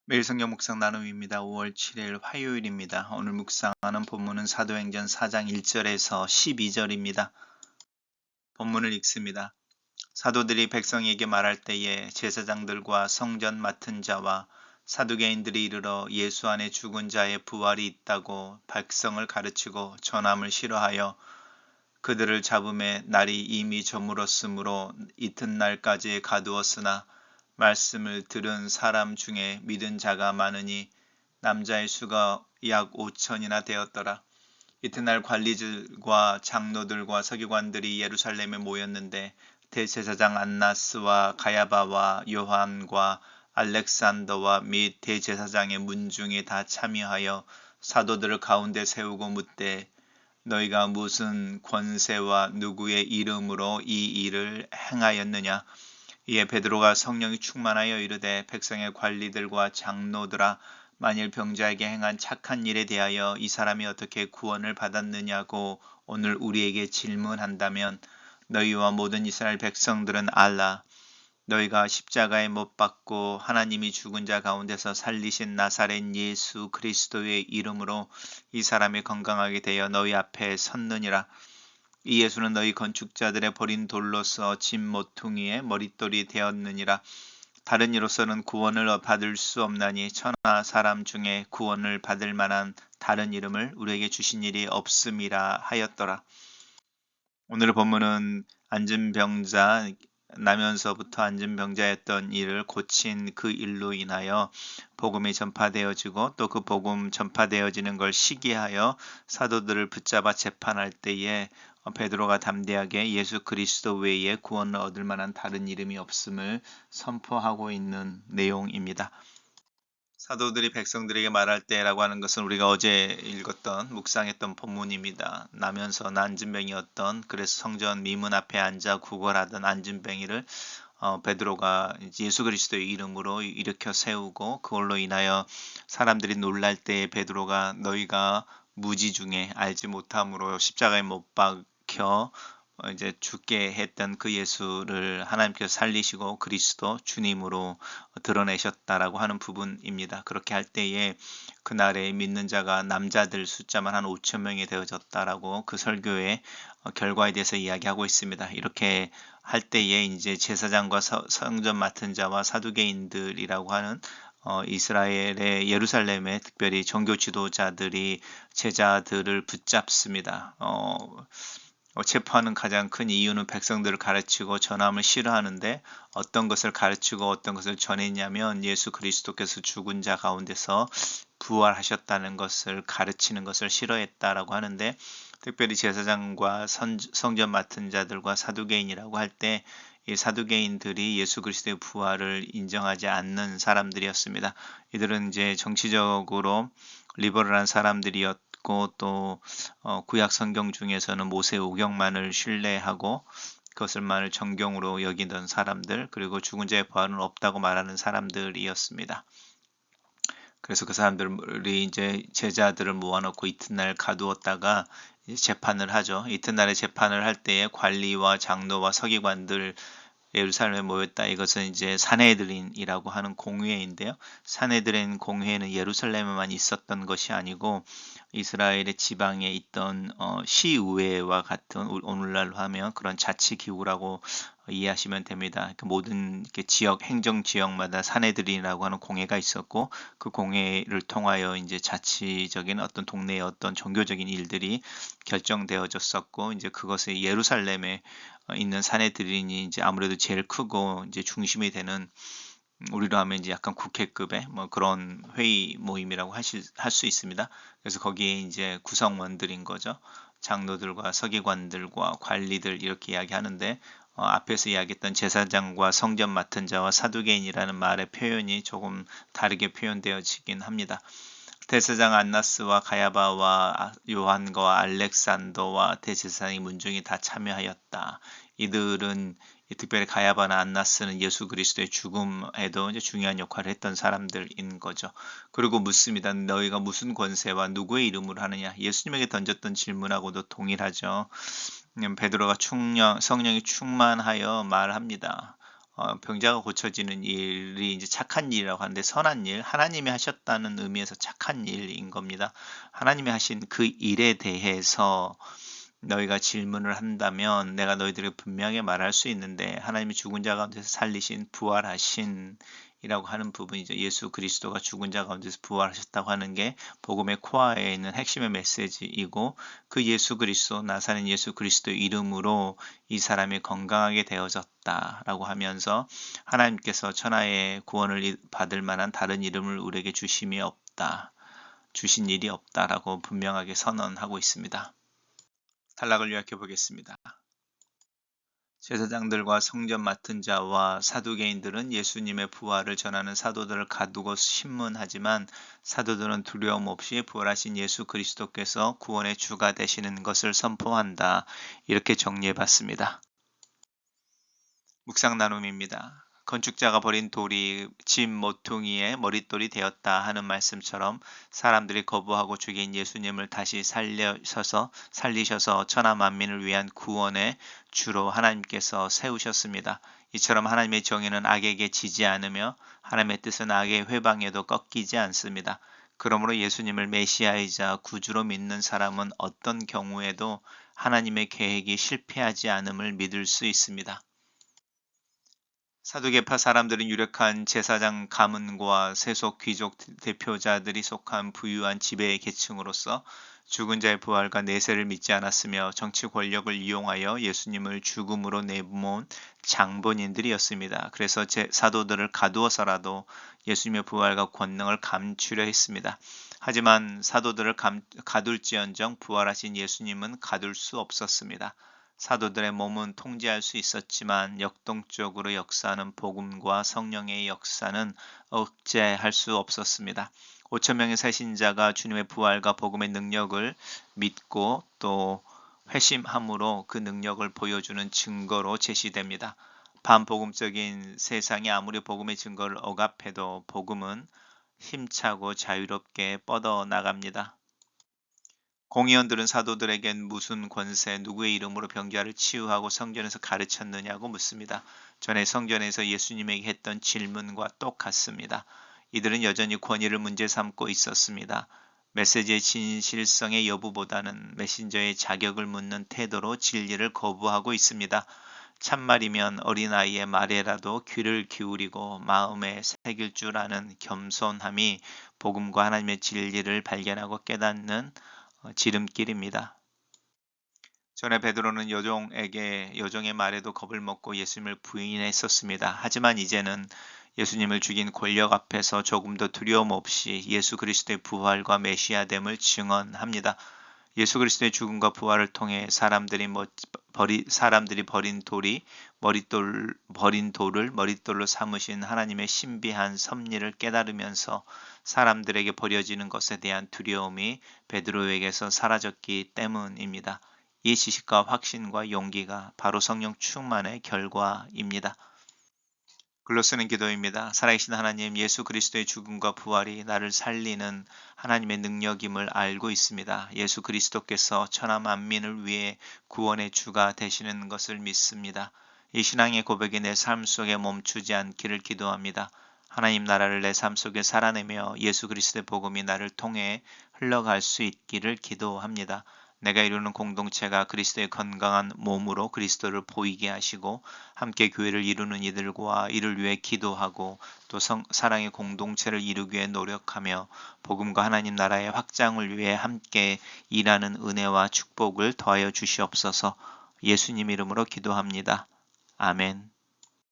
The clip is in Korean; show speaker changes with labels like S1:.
S1: 매일 성경 묵상 나눔입니다. 5월 7일 화요일입니다. 오늘 묵상하는 본문은 사도행전 4장 1절에서 12절입니다. 본문을 읽습니다. 사도들이 백성에게 말할 때에 제사장들과 성전 맡은 자와 사두개인들이 이르러 예수 안에 죽은 자의 부활이 있다고 백성을 가르치고 전함을 싫어하여 그들을 잡음에 날이 이미 저물었으므로 이튿날까지 가두었으나 말씀을 들은 사람 중에 믿은 자가 많으니 남자의 수가 약 5천이나 되었더라. 이튿날 관리들과 장로들과 서기관들이 예루살렘에 모였는데 대제사장 안나스와 가야바와 요한과 알렉산더와 및 대제사장의 문중이 다 참여하여 사도들을 가운데 세우고 묻되 너희가 무슨 권세와 누구의 이름으로 이 일을 행하였느냐? 이에 베드로가 성령이 충만하여 이르되 백성의 관리들과 장로들아 만일 병자에게 행한 착한 일에 대하여 이 사람이 어떻게 구원을 받았느냐고 오늘 우리에게 질문한다면 너희와 모든 이스라엘 백성들은 알라. 너희가 십자가에 못 박고 하나님이 죽은 자 가운데서 살리신 나사렛 예수 그리스도의 이름으로 이 사람이 건강하게 되어 너희 앞에 섰느니라. 이 예수는 너희 건축자들의 버린 돌로서 집 모퉁이의 머릿돌이 되었느니라. 다른 이로서는 구원을 받을 수 없나니 천하 사람 중에 구원을 받을 만한 다른 이름을 우리에게 주신 일이 없음이라 하였더라. 오늘의 본문은 안진병자 나면서부터 안진병자였던 이를 고친 그 일로 인하여 복음이 전파되어지고 또 그 복음 전파되어지는 걸 시기하여 사도들을 붙잡아 재판할 때에 베드로가 담대하게 예수 그리스도 외에 구원을 얻을 만한 다른 이름이 없음을 선포하고 있는 내용입니다. 사도들이 백성들에게 말할 때라고 하는 것은 우리가 어제 읽었던 묵상했던 본문입니다. 나면서 안진뱅이였던 그래서 성전 미문 앞에 앉아 구걸하던 안진뱅이를 베드로가 예수 그리스도의 이름으로 일으켜 세우고 그걸로 인하여 사람들이 놀랄 때에 베드로가 너희가 무지 중에 알지 못함으로 십자가에 못 박혀 이제 죽게 했던 그 예수를 하나님께서 살리시고 그리스도 주님으로 드러내셨다라고 하는 부분입니다. 그렇게 할 때에 그날에 믿는 자가 남자들 숫자만 한 5천 명이 되어졌다라고 그 설교의 결과에 대해서 이야기하고 있습니다. 이렇게 할 때에 이제 제사장과 성전 맡은 자와 사두개인들이라고 하는 이스라엘의 예루살렘의 특별히 종교 지도자들이 제자들을 붙잡습니다. 체포하는 가장 큰 이유는 백성들을 가르치고 전함을 싫어하는데 어떤 것을 가르치고 어떤 것을 전했냐면 예수 그리스도께서 죽은 자 가운데서 부활하셨다는 것을 가르치는 것을 싫어했다라고 하는데 특별히 제사장과 성전 맡은 자들과 사두개인이라고 할 때 이 사두개인들이 예수 그리스도의 부활을 인정하지 않는 사람들이었습니다. 이들은 이제 정치적으로 리버럴한 사람들이었고 또 구약 성경 중에서는 모세 오경만을 신뢰하고 그것을만을 정경으로 여기던 사람들 그리고 죽은 자의 부활은 없다고 말하는 사람들이었습니다. 그래서 그 사람들이 이제 제자들을 모아놓고 이튿날 가두었다가 재판을 하죠. 이튿날에 재판을 할 때에 관리와 장로와 서기관들 예루살렘에 모였다. 이것은 이제 산헤드린이라고 하는 공회인데요. 산헤드린 공회는 예루살렘에만 있었던 것이 아니고 이스라엘의 지방에 있던 시의회와 같은 오늘날로 하면 그런 자치기구라고 이해하시면 됩니다. 그러니까 모든 지역 행정 지역마다 산헤드린이라고 하는 공회가 있었고 그 공회를 통하여 이제 자치적인 어떤 동네의 어떤 종교적인 일들이 결정되어졌었고 이제 그것이 예루살렘에 있는 산헤드린이 이제 아무래도 제일 크고 이제 중심이 되는 우리로 하면 이제 약간 국회급의 뭐 그런 회의 모임이라고 할 수 있습니다. 그래서 거기에 이제 구성원들인 거죠. 장로들과 서기관들과 관리들 이렇게 이야기하는데 앞에서 이야기했던 제사장과 성전 맡은 자와 사두개인이라는 말의 표현이 조금 다르게 표현되어지긴 합니다. 대제사장 안나스와 가야바와 요한과 알렉산더와 대제사장의 문중이 다 참여하였다. 이들은 특별히 가야바나 안나스는 예수 그리스도의 죽음에도 이제 중요한 역할을 했던 사람들인 거죠. 그리고 묻습니다. 너희가 무슨 권세와 누구의 이름으로 하느냐? 예수님에게 던졌던 질문하고도 동일하죠. 베드로가 성령이 충만하여 말합니다. 병자가 고쳐지는 일이 이제 착한 일이라고 하는데 선한 일, 하나님이 하셨다는 의미에서 착한 일인 겁니다. 하나님이 하신 그 일에 대해서 너희가 질문을 한다면 내가 너희들에게 분명히 말할 수 있는데 하나님이 죽은 자 가운데서 살리신 부활하신 이라고 하는 부분이죠. 예수 그리스도가 죽은 자 가운데서 부활하셨다고 하는 게 복음의 코어에 있는 핵심의 메시지이고 그 예수 그리스도 나사렛 예수 그리스도 이름으로 이 사람이 건강하게 되어졌다라고 하면서 하나님께서 천하의 구원을 받을 만한 다른 이름을 우리에게 주심이 없다. 주신 일이 없다라고 분명하게 선언하고 있습니다. 단락을 요약해 보겠습니다. 제사장들과 성전 맡은 자와 사두개인들은 예수님의 부활을 전하는 사도들을 가두고 신문하지만 사도들은 두려움 없이 부활하신 예수 그리스도께서 구원의 주가 되시는 것을 선포한다. 이렇게 정리해 봤습니다. 묵상 나눔입니다. 건축자가 버린 돌이 집 모퉁이의 머릿돌이 되었다 하는 말씀처럼 사람들이 거부하고 죽인 예수님을 다시 살리셔서 천하 만민을 위한 구원의 주로 하나님께서 세우셨습니다. 이처럼 하나님의 정의는 악에게 지지 않으며 하나님의 뜻은 악의 회방에도 꺾이지 않습니다. 그러므로 예수님을 메시아이자 구주로 믿는 사람은 어떤 경우에도 하나님의 계획이 실패하지 않음을 믿을 수 있습니다. 사두개파 사람들은 유력한 제사장 가문과 세속 귀족 대표자들이 속한 부유한 지배의 계층으로서 죽은 자의 부활과 내세를 믿지 않았으며 정치 권력을 이용하여 예수님을 죽음으로 내모은 장본인들이었습니다. 그래서 사도들을 가두어서라도 예수님의 부활과 권능을 감추려 했습니다. 하지만 사도들을 가둘지언정 부활하신 예수님은 가둘 수 없었습니다. 사도들의 몸은 통제할 수 있었지만 역동적으로 역사하는 복음과 성령의 역사는 억제할 수 없었습니다. 5,000명의 새신자가 주님의 부활과 복음의 능력을 믿고 또 회심함으로 그 능력을 보여주는 증거로 제시됩니다. 반복음적인 세상이 아무리 복음의 증거를 억압해도 복음은 힘차고 자유롭게 뻗어나갑니다. 공의원들은 사도들에겐 무슨 권세, 누구의 이름으로 병자를 치유하고 성전에서 가르쳤느냐고 묻습니다. 전에 성전에서 예수님에게 했던 질문과 똑같습니다. 이들은 여전히 권위를 문제 삼고 있었습니다. 메시지의 진실성의 여부보다는 메신저의 자격을 묻는 태도로 진리를 거부하고 있습니다. 참말이면 어린아이의 말에라도 귀를 기울이고 마음에 새길 줄 아는 겸손함이 복음과 하나님의 진리를 발견하고 깨닫는 지름길입니다. 전에 베드로는 여종의 말에도 겁을 먹고 예수님을 부인했었습니다. 하지만 이제는 예수님을 죽인 권력 앞에서 조금도 두려움 없이 예수 그리스도의 부활과 메시아됨을 증언합니다. 예수 그리스도의 죽음과 부활을 통해 사람들이 버린 돌을 머릿돌로 삼으신 하나님의 신비한 섭리를 깨달으면서 사람들에게 버려지는 것에 대한 두려움이 베드로에게서 사라졌기 때문입니다. 이 지식과 확신과 용기가 바로 성령 충만의 결과입니다. 글로 쓰는 기도입니다. 살아계신 하나님, 예수 그리스도의 죽음과 부활이 나를 살리는 하나님의 능력임을 알고 있습니다. 예수 그리스도께서 천하 만민을 위해 구원의 주가 되시는 것을 믿습니다. 이 신앙의 고백이 내 삶 속에 멈추지 않기를 기도합니다. 하나님 나라를 내 삶 속에 살아내며 예수 그리스도의 복음이 나를 통해 흘러갈 수 있기를 기도합니다. 내가 이루는 공동체가 그리스도의 건강한 몸으로 그리스도를 보이게 하시고 함께 교회를 이루는 이들과 이를 위해 기도하고 또 사랑의 공동체를 이루기 위해 노력하며 복음과 하나님 나라의 확장을 위해 함께 일하는 은혜와 축복을 더하여 주시옵소서. 예수님 이름으로 기도합니다. 아멘.